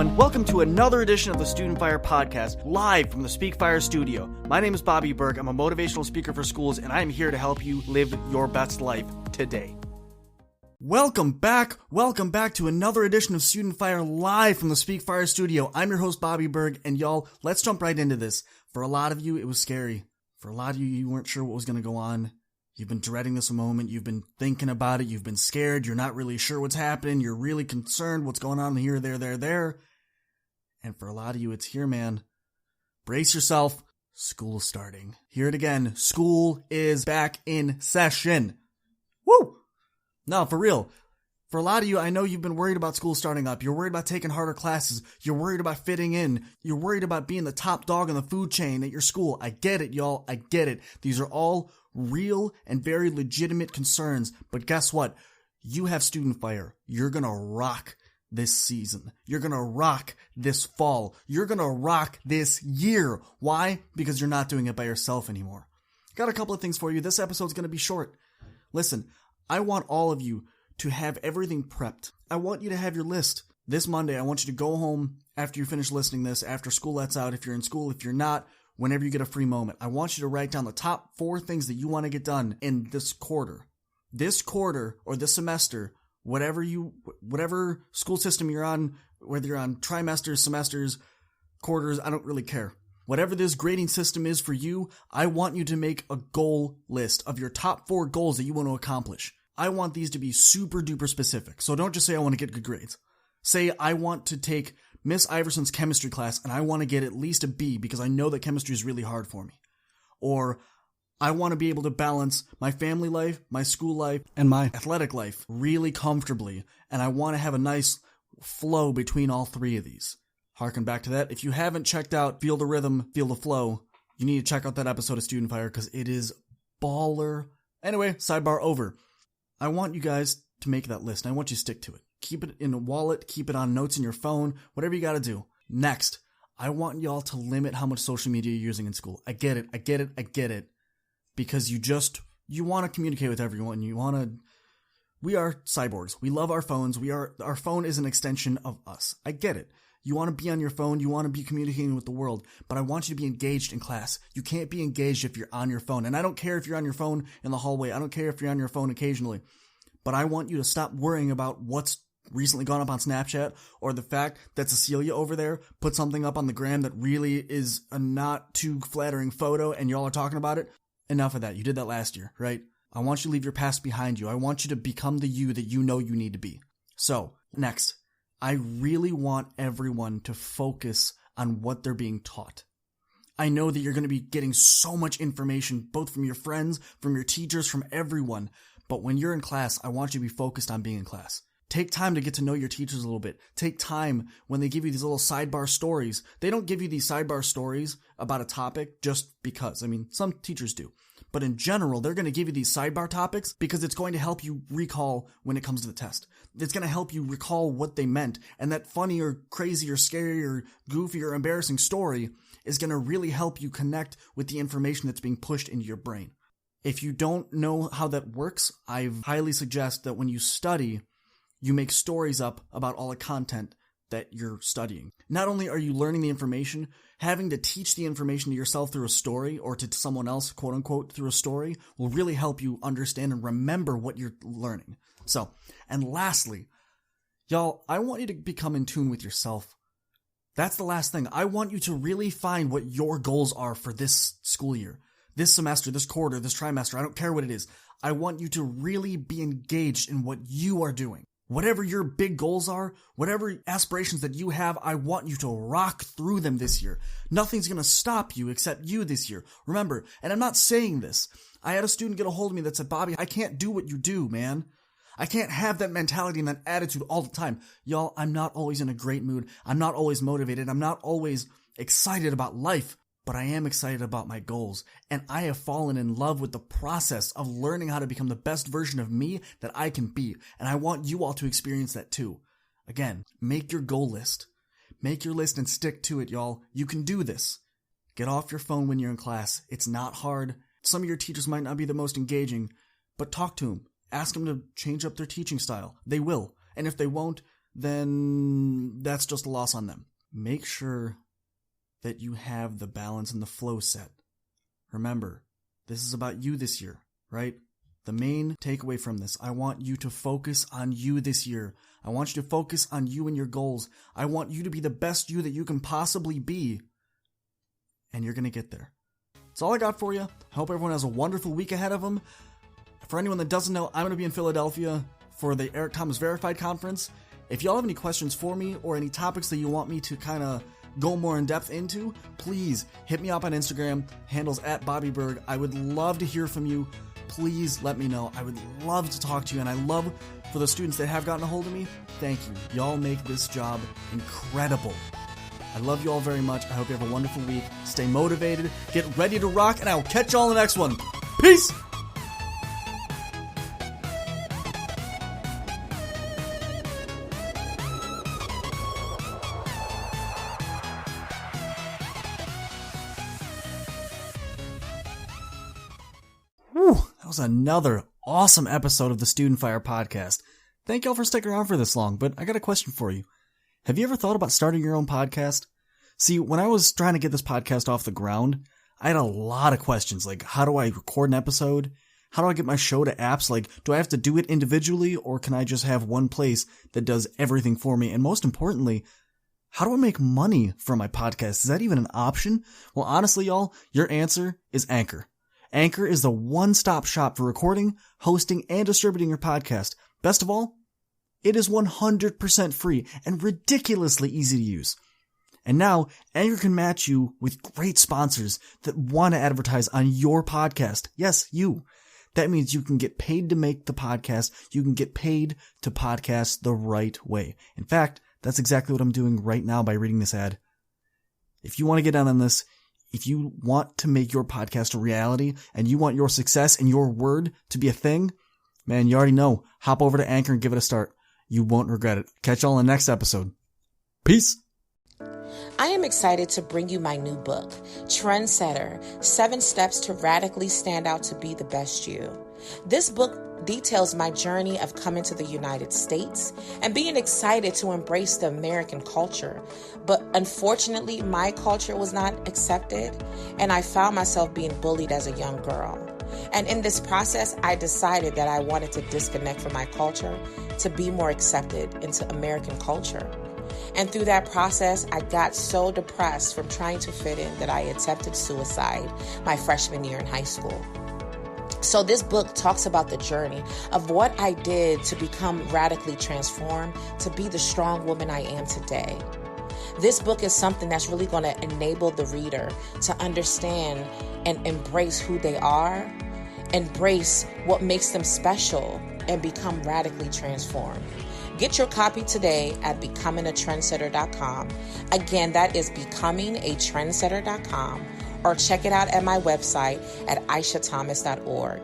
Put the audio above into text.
everyone. Welcome to another edition of the Student Fire Podcast, live from the Speak Fire studio. My name is Bobby Berg. I'm a motivational speaker for schools, and I'm here to help you live your best life today. Welcome back to another edition of Student Fire, live from the Speak Fire studio. I'm your host, Bobby Berg, and y'all, let's jump right into this. For a lot of you, it was scary. For a lot of you, you weren't sure what was going to go on. You've been dreading this moment. You've been thinking about it. You've been scared. You're not really sure what's happening. You're really concerned what's going on here, there. And for a lot of you, it's here, man. Brace yourself. School's starting. Hear it again. School is back in session. Woo! No, for real. For a lot of you, I know you've been worried about school starting up. You're worried about taking harder classes. You're worried about fitting in. You're worried about being the top dog in the food chain at your school. I get it, y'all. I get it. These are all real and very legitimate concerns. But guess what? You have Student Fire. You're gonna rock this season. You're gonna rock this fall. You're gonna rock this year. Why? Because you're not doing it by yourself anymore. Got a couple of things for you. This episode's gonna be short. Listen, I want all of you to have everything prepped. I want you to have your list. This Monday, I want you to go home after you finish listening to this, after school lets out, if you're in school, if you're not, whenever you get a free moment. I want you to write down the top 4 things that you want to get done in this quarter. This quarter or this semester, whatever school system you're on, whether you're on trimesters, semesters, quarters, I don't really care. Whatever this grading system is for you, I want you to make a goal list of your top 4 goals that you want to accomplish. I want these to be super duper specific. So don't just say I want to get good grades. Say I want to take Miss Iverson's chemistry class and I want to get at least a B because I know that chemistry is really hard for me. Or I want to be able to balance my family life, my school life, and my athletic life really comfortably. And I want to have a nice flow between all 3 of these. Harken back to that. If you haven't checked out Feel the Rhythm, Feel the Flow, you need to check out that episode of Student Fire because it is baller. Anyway, sidebar over. I want you guys to make that list, and I want you to stick to it. Keep it in a wallet, keep it on notes in your phone, whatever you gotta do. Next, I want y'all to limit how much social media you're using in school. I get it. Because you want to communicate with everyone. We are cyborgs. We love our phones. Our phone is an extension of us. I get it. You want to be on your phone. You want to be communicating with the world. But I want you to be engaged in class. You can't be engaged if you're on your phone. And I don't care if you're on your phone in the hallway. I don't care if you're on your phone occasionally. But I want you to stop worrying about what's recently gone up on Snapchat or the fact that Cecilia over there put something up on the gram that really is a not too flattering photo and y'all are talking about it. Enough of that. You did that last year, right? I want you to leave your past behind you. I want you to become the you that you know you need to be. So, next. I really want everyone to focus on what they're being taught. I know that you're going to be getting so much information, both from your friends, from your teachers, from everyone. But when you're in class, I want you to be focused on being in class. Take time to get to know your teachers a little bit. Take time when they give you these little sidebar stories. They don't give you these sidebar stories about a topic just because. I mean, some teachers do. But in general, they're going to give you these sidebar topics because it's going to help you recall when it comes to the test. It's going to help you recall what they meant. And that funny or crazy or scary or goofy or embarrassing story is going to really help you connect with the information that's being pushed into your brain. If you don't know how that works, I highly suggest that when you study, you make stories up about all the content that you're studying. Not only are you learning the information, having to teach the information to yourself through a story or to someone else, quote unquote, through a story will really help you understand and remember what you're learning. So, and lastly, y'all, I want you to become in tune with yourself. That's the last thing. I want you to really find what your goals are for this school year, this semester, this quarter, this trimester. I don't care what it is. I want you to really be engaged in what you are doing. Whatever your big goals are, whatever aspirations that you have, I want you to rock through them this year. Nothing's going to stop you except you this year. Remember, and I'm not saying this. I had a student get a hold of me that said, Bobby, I can't do what you do, man. I can't have that mentality and that attitude all the time. Y'all, I'm not always in a great mood. I'm not always motivated. I'm not always excited about life. But I am excited about my goals, and I have fallen in love with the process of learning how to become the best version of me that I can be, and I want you all to experience that too. Again, make your goal list. Make your list and stick to it, y'all. You can do this. Get off your phone when you're in class. It's not hard. Some of your teachers might not be the most engaging, but talk to them. Ask them to change up their teaching style. They will. And if they won't, then that's just a loss on them. Make sure that you have the balance and the flow set. Remember, this is about you this year, right? The main takeaway from this, I want you to focus on you this year. I want you to focus on you and your goals. I want you to be the best you that you can possibly be. And you're going to get there. That's all I got for you. I hope everyone has a wonderful week ahead of them. For anyone that doesn't know, I'm going to be in Philadelphia for the Eric Thomas Verified Conference. If y'all have any questions for me or any topics that you want me to kind of go more in depth into, please hit me up on Instagram, handles @BobbyBerg. I would love to hear from you. Please let me know. I would love to talk to you, and I love for the students that have gotten a hold of me. Thank you. Y'all make this job incredible. I love you all very much. I hope you have a wonderful week. Stay motivated, get ready to rock, and I will catch y'all in the next one. Peace! That was another awesome episode of the Student Fire podcast. Thank y'all for sticking around for this long, but I got a question for you. Have you ever thought about starting your own podcast? See, when I was trying to get this podcast off the ground, I had a lot of questions, like how do I record an episode? How do I get my show to apps? Like, do I have to do it individually, or can I just have one place that does everything for me? And most importantly, how do I make money from my podcast? Is that even an option? Well, honestly, y'all, your answer is Anchor. Anchor is the one-stop shop for recording, hosting, and distributing your podcast. Best of all, it is 100% free and ridiculously easy to use. And now, Anchor can match you with great sponsors that want to advertise on your podcast. Yes, you. That means you can get paid to make the podcast. You can get paid to podcast the right way. In fact, that's exactly what I'm doing right now by reading this ad. If you want to get in on this, if you want to make your podcast a reality and you want your success and your word to be a thing, man, you already know. Hop over to Anchor and give it a start. You won't regret it. Catch y'all in the next episode. Peace. I am excited to bring you my new book, Trendsetter, 7 Steps to Radically Stand Out to Be the Best You. This book details my journey of coming to the United States and being excited to embrace the American culture. But unfortunately, my culture was not accepted, and I found myself being bullied as a young girl. And in this process, I decided that I wanted to disconnect from my culture to be more accepted into American culture. And through that process, I got so depressed from trying to fit in that I attempted suicide my freshman year in high school. So this book talks about the journey of what I did to become radically transformed, to be the strong woman I am today. This book is something that's really going to enable the reader to understand and embrace who they are, embrace what makes them special, and become radically transformed. Get your copy today at becomingatrendsetter.com. Again, that is becomingatrendsetter.com, or check it out at my website at aishathomas.org.